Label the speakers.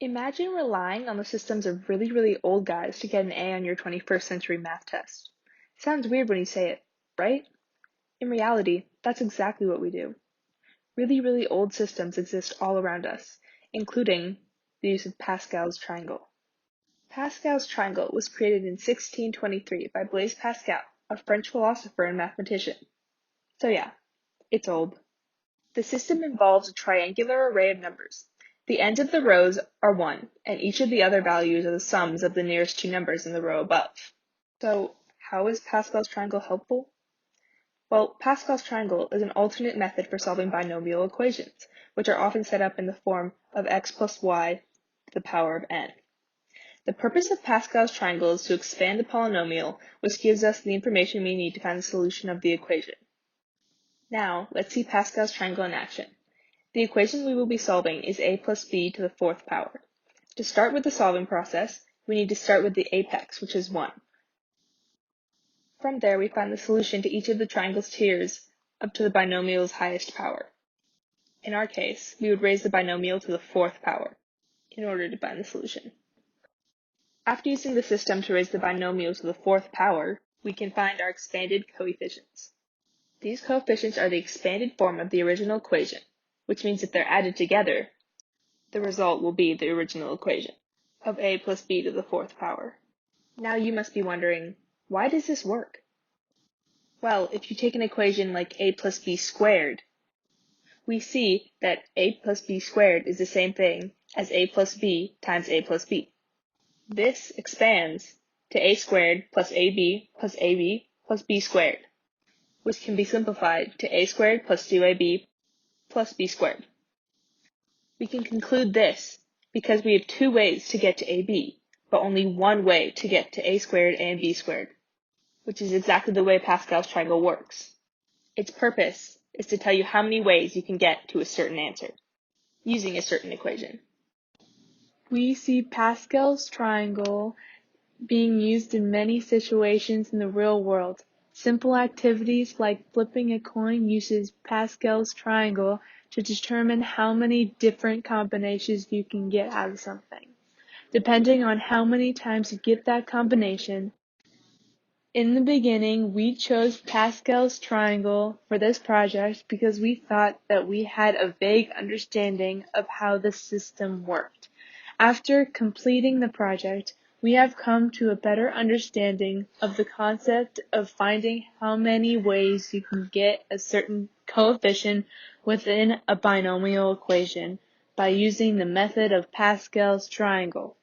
Speaker 1: Imagine relying on the systems of really old guys to get an A on your 21st century math test. Sounds weird when you say it, right? In reality, that's exactly what we do. Really old systems exist all around us, including the use of Pascal's triangle. Pascal's triangle was created in 1623 by Blaise Pascal, a French philosopher and mathematician. So yeah, it's old. The system involves a triangular array of numbers. The ends of the rows are 1, and each of the other values are the sums of the nearest two numbers in the row above. So, how is Pascal's triangle helpful? Well, Pascal's triangle is an alternate method for solving binomial equations, which are often set up in the form of x plus y to the power of n. The purpose of Pascal's triangle is to expand the polynomial, which gives us the information we need to find the solution of the equation. Now, let's see Pascal's triangle in action. The equation we will be solving is a plus b to the fourth power. To start with the solving process, we need to start with the apex, which is 1. From there, we find the solution to each of the triangle's tiers up to the binomial's highest power. In our case, we would raise the binomial to the fourth power in order to find the solution. After using the system to raise the binomial to the fourth power, we can find our expanded coefficients. These coefficients are the expanded form of the original equation, which means if they're added together, the result will be the original equation of a plus b to the fourth power. Now you must be wondering, why does this work? Well, if you take an equation like a plus b squared, we see that a plus b squared is the same thing as a plus b times a plus b. This expands to a squared plus ab plus ab plus b squared, which can be simplified to a squared plus 2ab plus b squared. We can conclude this because we have two ways to get to ab, but only one way to get to a squared and b squared, which is exactly the way Pascal's triangle works. Its purpose is to tell you how many ways you can get to a certain answer, using a certain equation.
Speaker 2: We see Pascal's triangle being used in many situations in the real world. Simple activities like flipping a coin uses Pascal's triangle to determine how many different combinations you can get out of something. Depending on how many times you get that combination, in the beginning, we chose Pascal's triangle for this project because we thought that we had a vague understanding of how the system worked. After completing the project, we have come to a better understanding of the concept of finding how many ways you can get a certain coefficient within a binomial equation by using the method of Pascal's triangle.